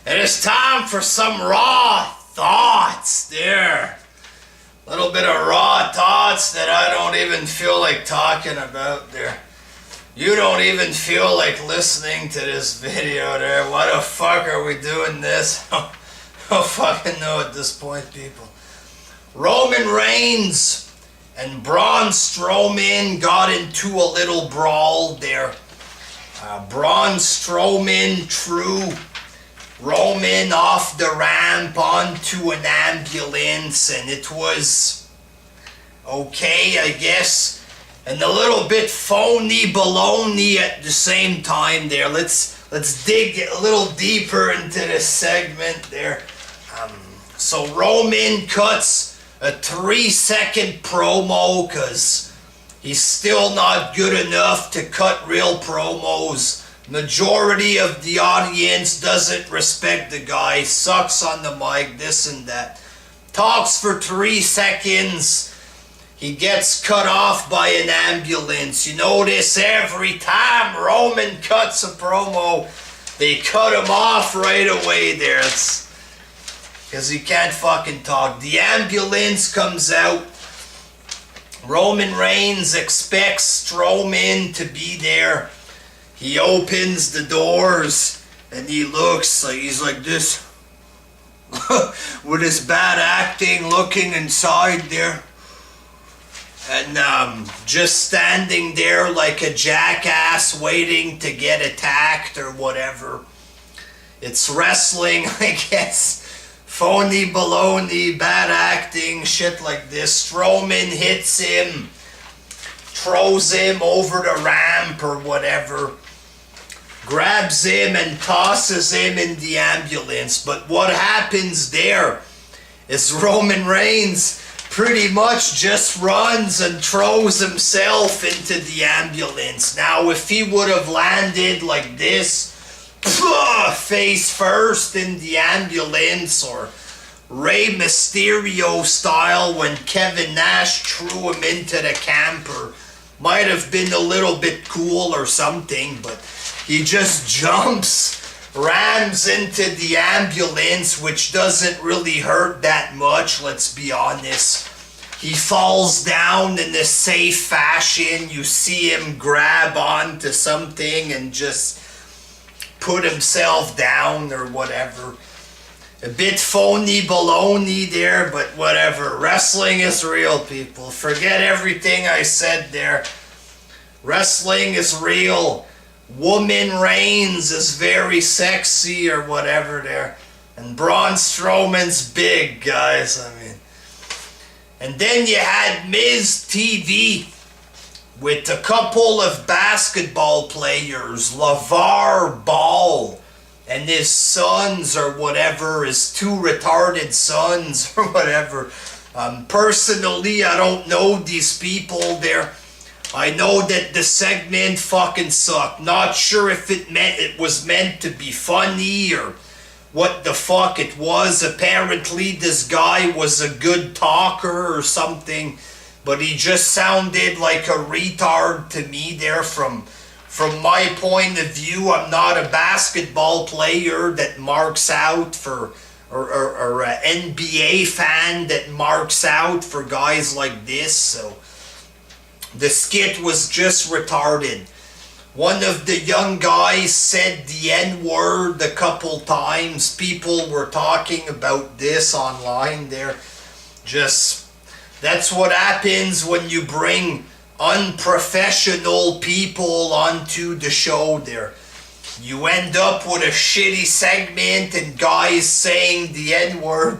It is time for some raw thoughts there. A little bit of raw thoughts that I don't even feel like talking about there. You don't even feel like listening to this video there. Why the fuck are we doing this? I don't fucking know at this point, people. Roman Reigns and Braun Strowman got into a little brawl there. Braun Strowman threw Roman off the ramp onto an ambulance, and it was okay, I guess, and a little bit phony baloney at the same time there. Let's dig a little deeper into this segment there. So Roman cuts a 3-second promo because he's still not good enough to cut real promos. Majority of the audience doesn't respect the guy, sucks on the mic, this and that. Talks for 3 seconds. He gets cut off by an ambulance. You notice every time Roman cuts a promo, they cut him off right away there. It's because he can't fucking talk. The ambulance comes out. Roman Reigns expects Strowman to be there. He opens the doors and he looks like he's like this with his bad acting, looking inside there and just standing there like a jackass waiting to get attacked or whatever. It's wrestling, I guess. Phony baloney, bad acting, shit like this. Strowman hits him, throws him over the ramp or whatever, grabs him and tosses him in the ambulance. But what happens there is Roman Reigns pretty much just runs and throws himself into the ambulance. Now, if he would have landed like this, face first in the ambulance, or Rey Mysterio style when Kevin Nash threw him into the camper, might have been a little bit cool or something, but he just jumps, rams into the ambulance, which doesn't really hurt that much, let's be honest. He falls down in a safe fashion. You see him grab onto something and just put himself down or whatever. A bit phony baloney there, but whatever. Wrestling is real, people. Forget everything I said there. Wrestling is real. Woman Reigns is very sexy or whatever there. And Braun Strowman's big, guys. I mean. And then you had Miz TV with a couple of basketball players, LeVar Ball and his sons or whatever, his 2 retarded sons or whatever. Personally, I don't know these people there. I know that the segment fucking sucked. Not sure if it was meant to be funny or what the fuck it was. Apparently this guy was a good talker or something, but he just sounded like a retard to me there. From my point of view, I'm not a basketball player that marks out for, or an NBA fan that marks out for guys like this, so the skit was just retarded. One of the young guys said the N-word a couple times. People were talking about this online there. Just, that's what happens when you bring unprofessional people onto the show there. You end up with a shitty segment and guys saying the N-word.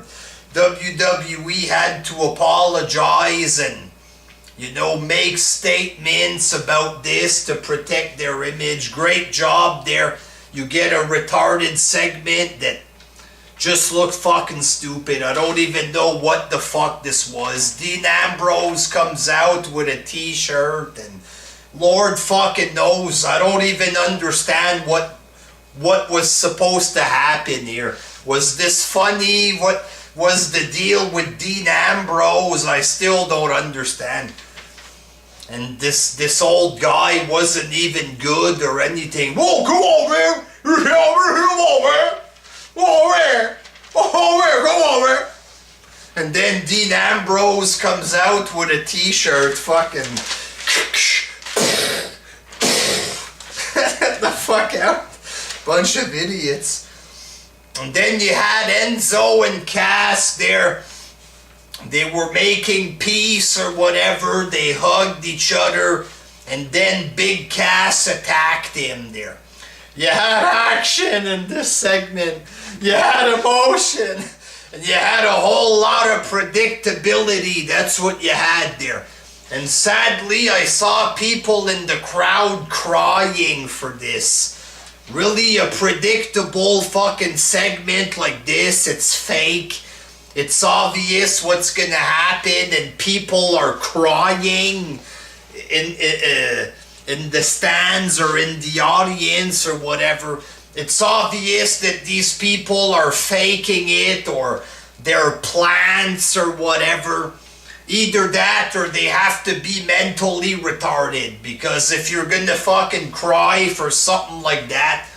WWE had to apologize and, you know, make statements about this to protect their image. Great job there. You get a retarded segment that just looked fucking stupid. I don't even know what the fuck this was. Dean Ambrose comes out with a t-shirt and Lord fucking knows. I don't even understand what was supposed to happen here. Was this funny? What was the deal with Dean Ambrose? I still don't understand. And this old guy wasn't even good or anything. Whoa, come on, man! Come on, man! Over! Over! Go over! And then Dean Ambrose comes out with a t-shirt, fucking... the fuck out. Bunch of idiots. And then you had Enzo and Cass there. They were making peace or whatever. They hugged each other. And then Big Cass attacked him there. You had action in this segment. You had emotion. And you had a whole lot of predictability. That's what you had there. And sadly, I saw people in the crowd crying for this. Really, a predictable fucking segment like this. It's fake. It's obvious what's gonna happen, and people are crying in the stands or in the audience or whatever. It's obvious that these people are faking it, or they're plants or whatever. Either that or they have to be mentally retarded, because if you're gonna fucking cry for something like that,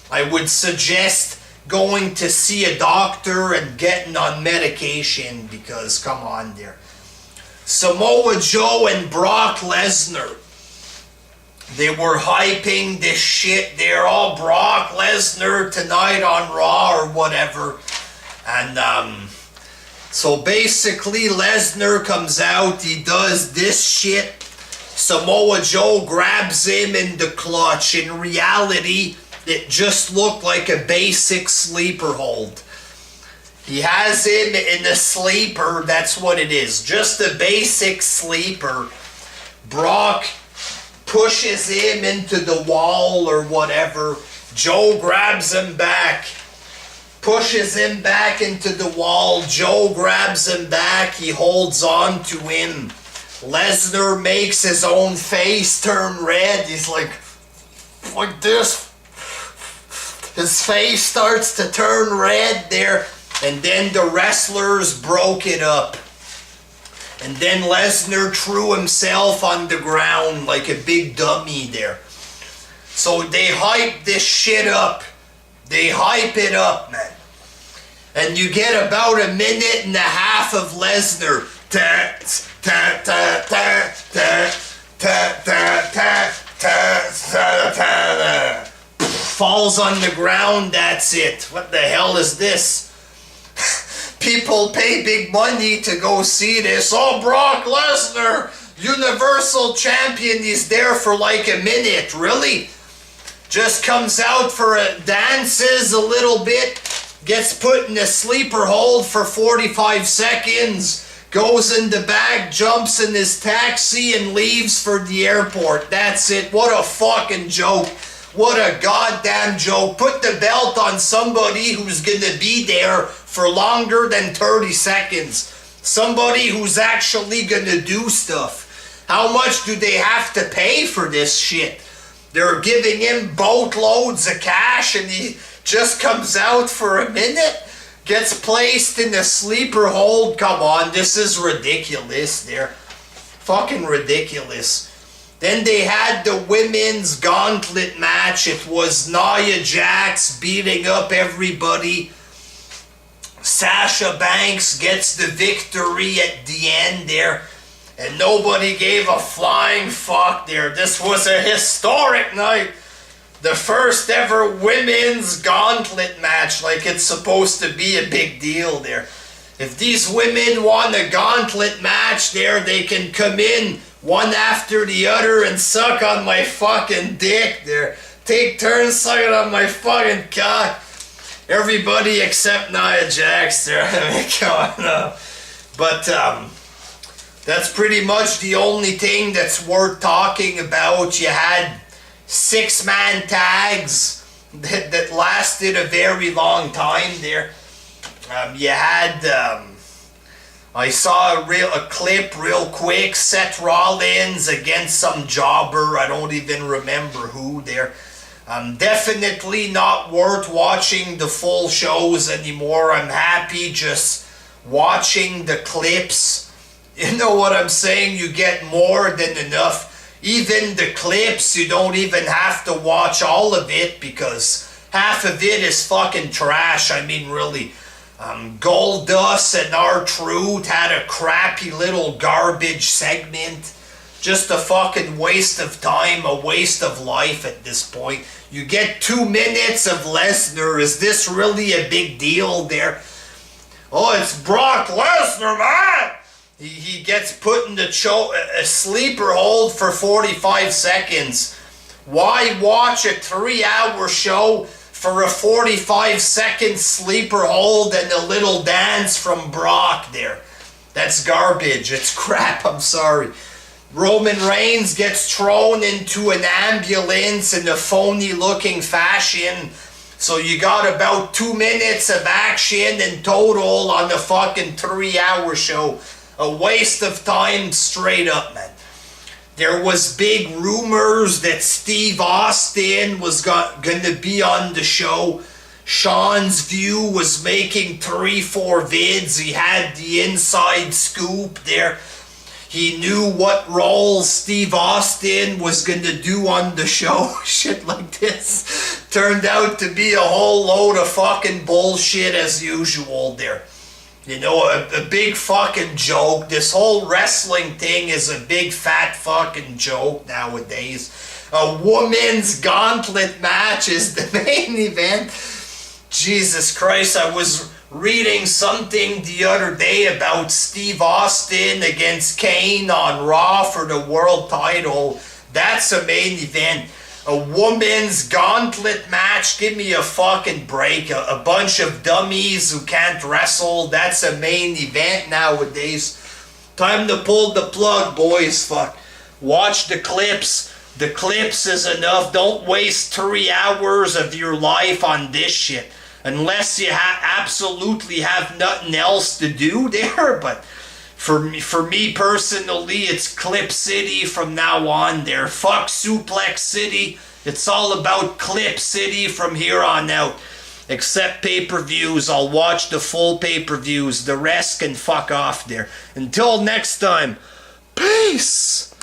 I would suggest going to see a doctor and getting on medication, because come on there. Samoa Joe and Brock Lesnar, they were hyping this shit there, all Brock Lesnar tonight on Raw or whatever. And so basically Lesnar comes out, he does this shit. Samoa Joe grabs him in the clutch. In reality, it just looked like a basic sleeper hold. He has him in a sleeper, that's what it is. Just a basic sleeper. Brock pushes him into the wall or whatever. Joe grabs him back. Pushes him back into the wall. Joe grabs him back. He holds on to him. Lesnar makes his own face turn red. He's like this. His face starts to turn red there. And then the wrestlers broke it up. And then Lesnar threw himself on the ground like a big dummy there. So they hype this shit up. They hype it up, man. And you get about a minute and a half of Lesnar. Falls on the ground, that's it. What the hell is this? People pay big money to go see this. Oh, Brock Lesnar, Universal Champion, he's there for like a minute. Really? Just comes out for dances a little bit, gets put in a sleeper hold for 45 seconds, goes in the back, jumps in his taxi, and leaves for the airport. That's it. What a fucking joke. What a goddamn joke. Put the belt on somebody who's gonna be there for longer than 30 seconds. Somebody who's actually gonna do stuff. How much do they have to pay for this shit? They're giving him boatloads of cash and he just comes out for a minute, gets placed in a sleeper hold. Come on, this is ridiculous there. Fucking ridiculous. Then they had the women's gauntlet match. It was Nia Jax beating up everybody. Sasha Banks gets the victory at the end there. And nobody gave a flying fuck there. This was a historic night. The first ever women's gauntlet match, like it's supposed to be a big deal there. If these women won a gauntlet match there, they can come in one after the other and suck on my fucking dick there. Take turns sucking on my fucking cock. Everybody except Nia Jax there. I mean, come on. But that's pretty much the only thing that's worth talking about. You had 6-man tags that lasted a very long time there. You had... I saw a clip real quick. Seth Rollins against some jobber. I don't even remember who there. Definitely not worth watching the full shows anymore. I'm happy just watching the clips. You know what I'm saying? You get more than enough. Even the clips, you don't even have to watch all of it because half of it is fucking trash. I mean, really. Goldust and R-Truth had a crappy little garbage segment. Just a fucking waste of time, a waste of life at this point. You get 2 minutes of Lesnar. Is this really a big deal there? Oh, it's Brock Lesnar, man! He gets put in a sleeper hold for 45 seconds. Why watch a 3-hour show for a 45-second sleeper hold and a little dance from Brock there? That's garbage. It's crap. I'm sorry. Roman Reigns gets thrown into an ambulance in a phony-looking fashion. So you got about 2 minutes of action in total on the fucking 3-hour show. A waste of time straight up, man. There was big rumors that Steve Austin was gonna be on the show. Sean's View was making 3-4 vids. He had the inside scoop there. He knew what role Steve Austin was gonna do on the show. Shit like this turned out to be a whole load of fucking bullshit as usual there. You know, a big fucking joke. This whole wrestling thing is a big fat fucking joke nowadays. A women's gauntlet match is the main event. Jesus Christ, I was reading something the other day about Steve Austin against Kane on Raw for the world title. That's a main event. A women's gauntlet match, give me a fucking break. A bunch of dummies who can't wrestle, that's a main event nowadays. Time to pull the plug, boys. Fuck. Watch the clips. The clips is enough. Don't waste 3 hours of your life on this shit. Unless you absolutely have nothing else to do there, but for me personally, it's Clip City from now on there. Fuck Suplex City. It's all about Clip City from here on out. Except pay-per-views. I'll watch the full pay-per-views. The rest can fuck off there. Until next time, peace!